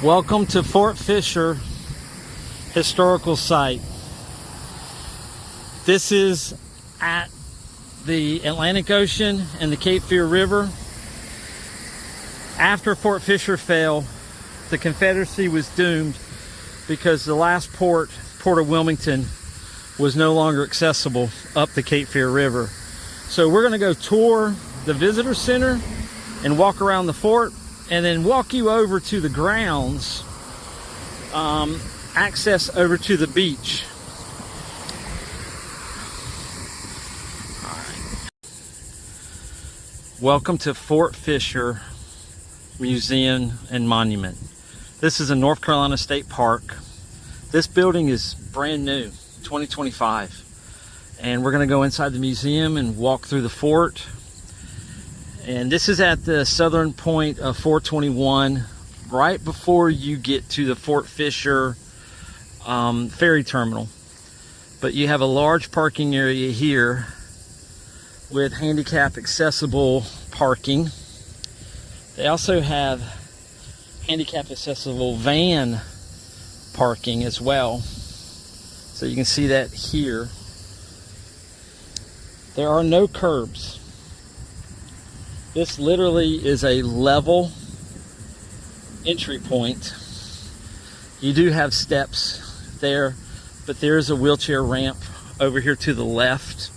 Welcome to Fort Fisher Historical Site. This is at the Atlantic Ocean and the Cape Fear River. After Fort Fisher fell, the Confederacy was doomed because the last port of Wilmington, was no longer accessible up the Cape Fear River. So we're going to go tour the visitor center and walk around the fort, and then walk you over to the grounds, access over to the beach. All right. Welcome to Fort Fisher Museum and Monument. This is a North Carolina State Park. This building is brand new, 2025. And we're gonna go inside the museum and walk through the fort. And this is at the southern point of 421, right before you get to the Fort Fisher ferry terminal. But you have a large parking area here with handicap accessible parking. They also have handicap accessible van parking as well. So you can see that here. There are no curbs. This literally is a level entry point. You do have steps there, but there is a wheelchair ramp over here to the left.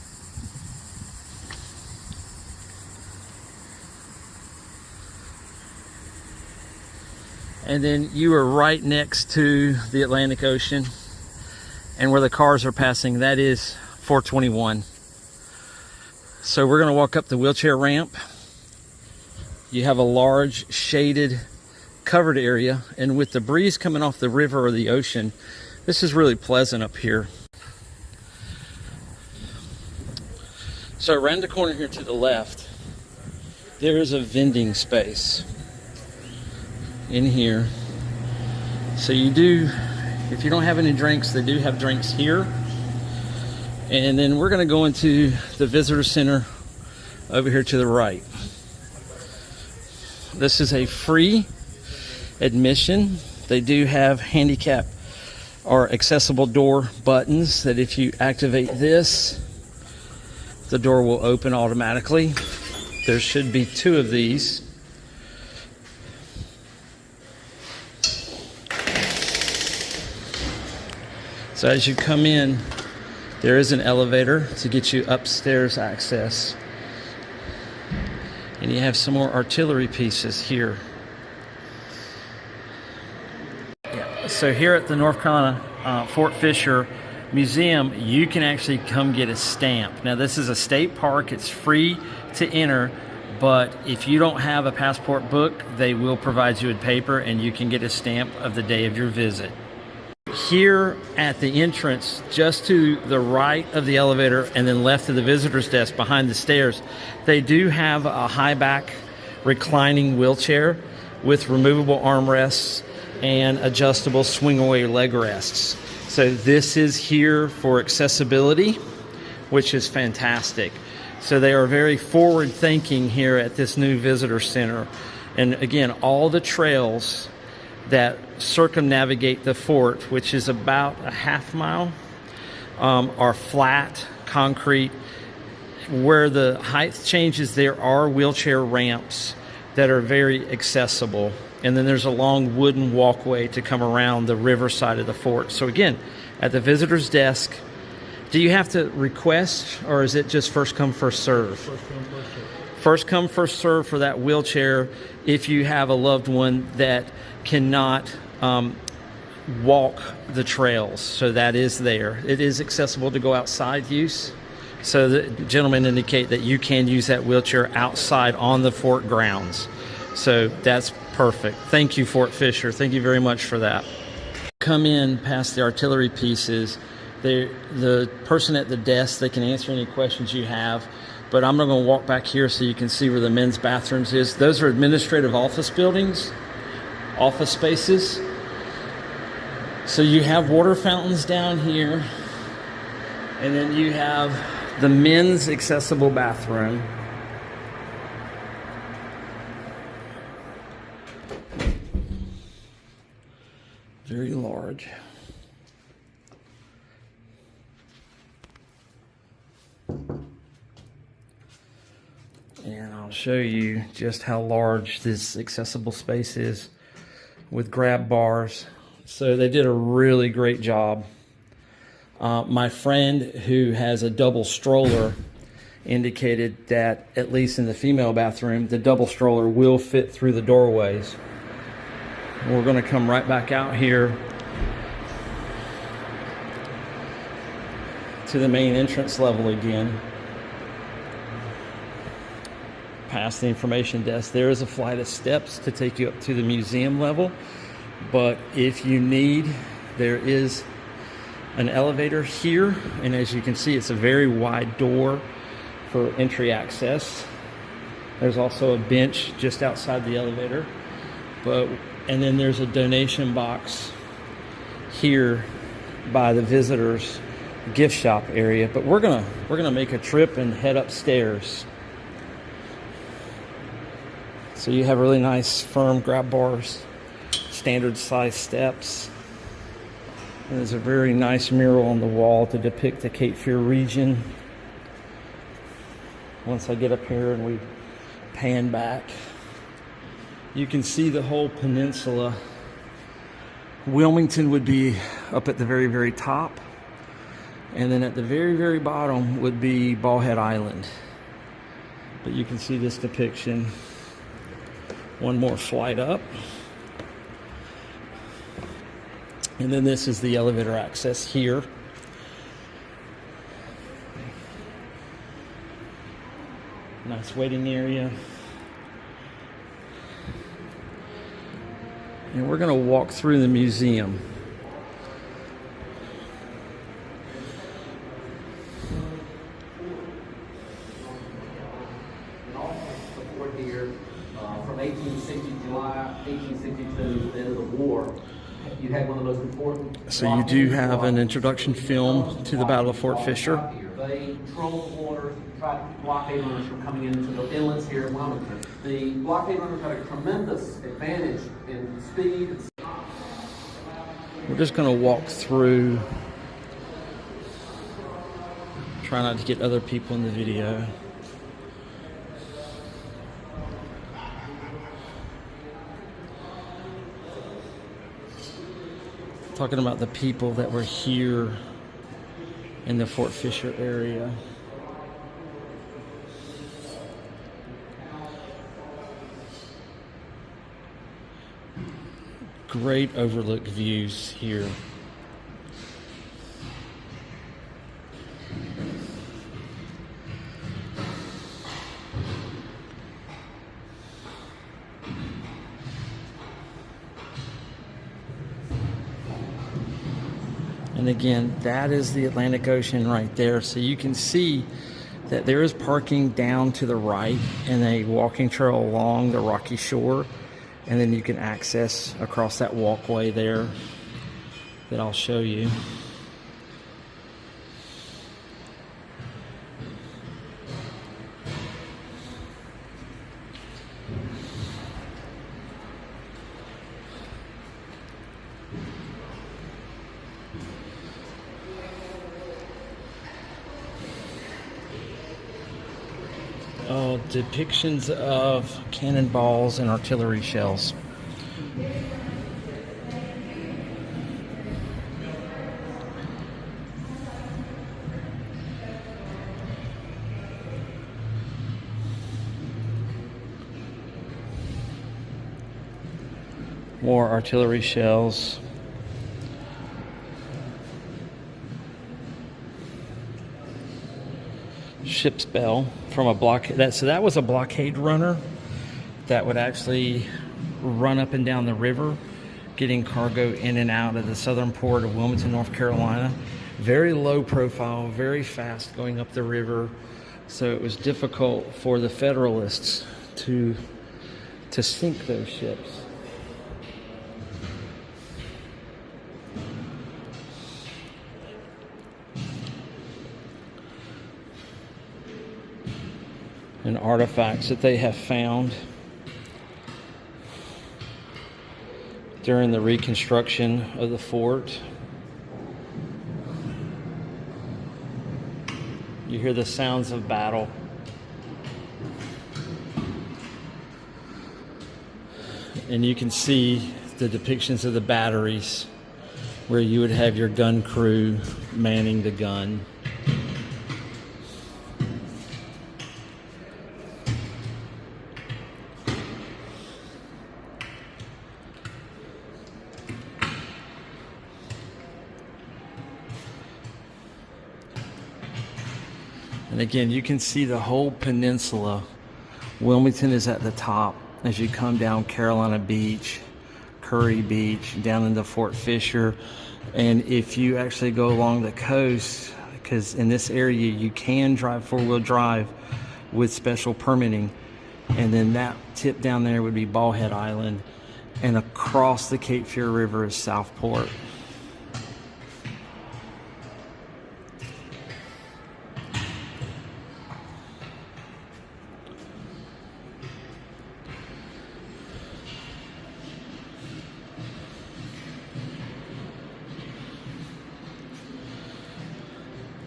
And then you are right next to the Atlantic Ocean, and where the cars are passing, that is 421. So we're going to walk up the wheelchair ramp. You have a large shaded covered area, and with the breeze coming off the river or the ocean, this is really pleasant up here. So around the corner here to the left, there is a vending space in here. So you do, if you don't have any drinks, they do have drinks here. And then we're going to go into the visitor center over here to the right. This is a free admission. They do have handicap or accessible door buttons that if you activate this, the door will open automatically. There should be 2 of these. So as you come in, there is an elevator to get you upstairs access. And you have some more artillery pieces here. Yeah. So here at the North Carolina Fort Fisher Museum, you can actually come get a stamp. Now this is a state park, it's free to enter, but if you don't have a passport book, they will provide you with paper and you can get a stamp of the day of your visit. Here at the entrance, just to the right of the elevator and then left of the visitor's desk behind the stairs, they do have a high back reclining wheelchair with removable armrests and adjustable swing away leg rests. So this is here for accessibility, which is fantastic. So they are very forward thinking here at this new visitor center. And again, all the trails that circumnavigate the fort, which is about a half mile, are flat concrete. Where the height changes, there are wheelchair ramps that are very accessible, and then there's a long wooden walkway to come around the river side of the fort. So again, at the visitor's desk, do you have to request, or is it just first come first serve? First come first serve. First come first serve for that wheelchair if you have a loved one that cannot walk the trails. So that is there. It is accessible to go outside use. So the gentlemen indicate that you can use that wheelchair outside on the fort grounds. So that's perfect. Thank you, Fort Fisher. Thank you very much for that. Come in past the artillery pieces. The person at the desk, they can answer any questions you have. But I'm going to walk back here so you can see where the men's bathrooms is. Those are administrative office buildings, office spaces. So you have water fountains down here, and then you have the men's accessible bathroom. Very large. And I'll show you just how large this accessible space is with grab bars. So they did a really great job. My friend who has a double stroller indicated that, at least in the female bathroom, the double stroller will fit through the doorways. We're going to come right back out here to the main entrance level again. Past the information desk, there is a flight of steps to take you up to the museum level, but if you need, there is an elevator here, and as you can see, it's a very wide door for entry access. There's also a bench just outside the elevator, and then there's a donation box here by the visitors gift shop area. But we're gonna make a trip and head upstairs. So you have really nice firm grab bars, standard size steps. And there's a very nice mural on the wall to depict the Cape Fear region. Once I get up here and we pan back, you can see the whole peninsula. Wilmington would be up at the very, very top. And then at the very, very bottom would be Ballhead Island. But you can see this depiction. One more flight up. And then this is the elevator access here. Nice waiting area. And we're going to walk through the museum. Here, from 1860, July 1862, the end of the war, you had one of the most important. So you do have an introduction film to the Battle of Fort Fisher. They controlled the water, tried to keep blockade runners from coming into the inlets here in Wilmington. The blockade runners had a tremendous advantage in speed. We're just going to walk through. Try not to get other people in the video. Talking about the people that were here in the Fort Fisher area. Great overlook views here. And again, that is the Atlantic Ocean right there. So you can see that there is parking down to the right and a walking trail along the rocky shore. And then you can access across that walkway there that I'll show you. Depictions of cannonballs and artillery shells. More artillery shells. Ship's bell from a blockade. So that was a blockade runner that would actually run up and down the river, getting cargo in and out of the southern port of Wilmington, North Carolina. Very low profile, very fast going up the river. So it was difficult for the Federalists to sink those ships. And artifacts that they have found. during the reconstruction of the fort. You hear the sounds of battle. And you can see the depictions of the batteries where you would have your gun crew manning the gun. And again, you can see the whole peninsula. Wilmington is at the top as you come down Carolina Beach, Curry Beach, down into Fort Fisher. And if you actually go along the coast, because in this area you can drive four-wheel drive with special permitting, and then that tip down there would be Ballhead Island, and across the Cape Fear River is Southport.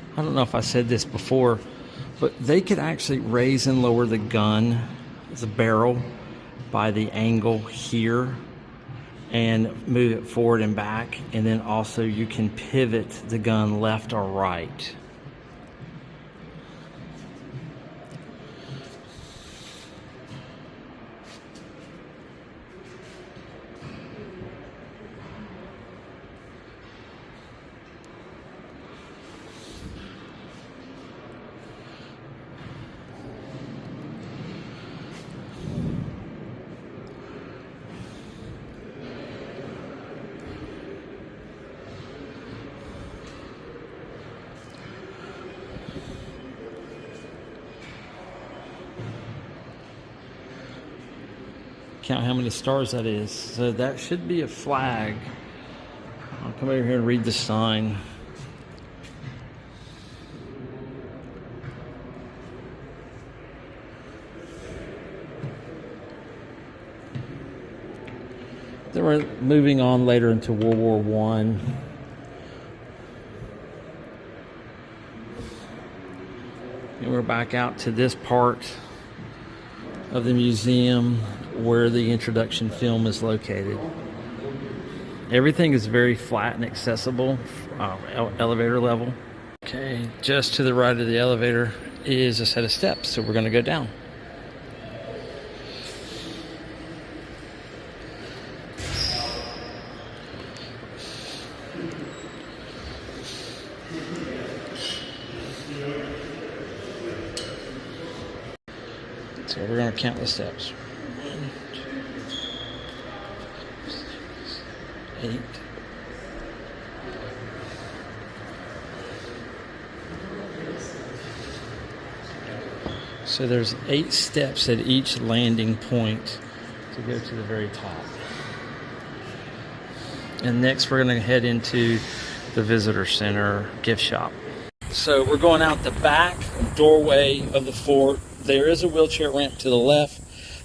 I don't know if I said this before, but they could actually raise and lower the gun, the barrel, by the angle here and move it forward and back. And then also you can pivot the gun left or right. Count how many stars that is. So that should be a flag. I'll come over here and read the sign. Then we're moving on later into World War I. And we're back out to this part of the museum where the introduction film is located. Everything is very flat and accessible, elevator level. Okay, just to the right of the elevator is a set of steps, so we're going to go down. So we're going to count the steps. 1, 2, 6, 8. So there's 8 steps at each landing point to go to the very top. And next we're going to head into the visitor center gift shop. So we're going out the back doorway of the fort. There is a wheelchair ramp to the left.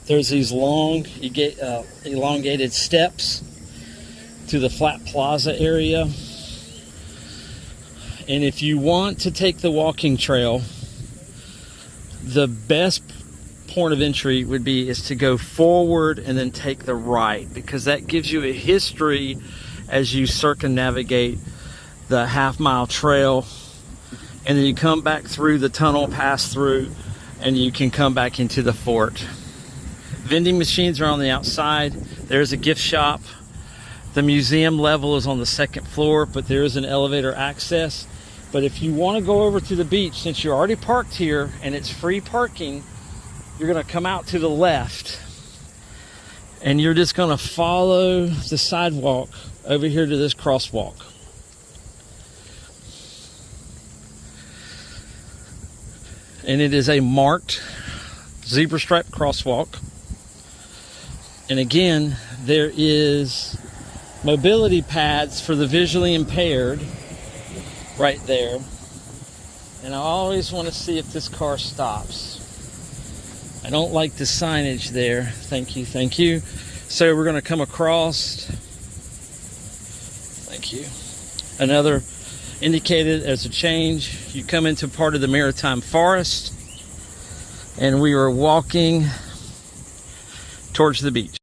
There's these long, elongated steps to the flat plaza area. And if you want to take the walking trail, the best point of entry would be is to go forward and then take the right, because that gives you a history as you circumnavigate the half-mile trail. And then you come back through the tunnel, pass through, and you can come back into the fort. Vending machines are on the outside. There's a gift shop. The museum level is on the second floor, but there is an elevator access. But if you want to go over to the beach, since you're already parked here and it's free parking, you're going to come out to the left. And you're just going to follow the sidewalk over here to this crosswalk. And it is a marked zebra stripe crosswalk. And again, there is mobility pads for the visually impaired right there. And I always want to see if this car stops. I don't like the signage there. Thank you, thank you. So we're going to come across Thank you. Another indicated as a change. You come into part of the maritime forest, and we are walking towards the beach.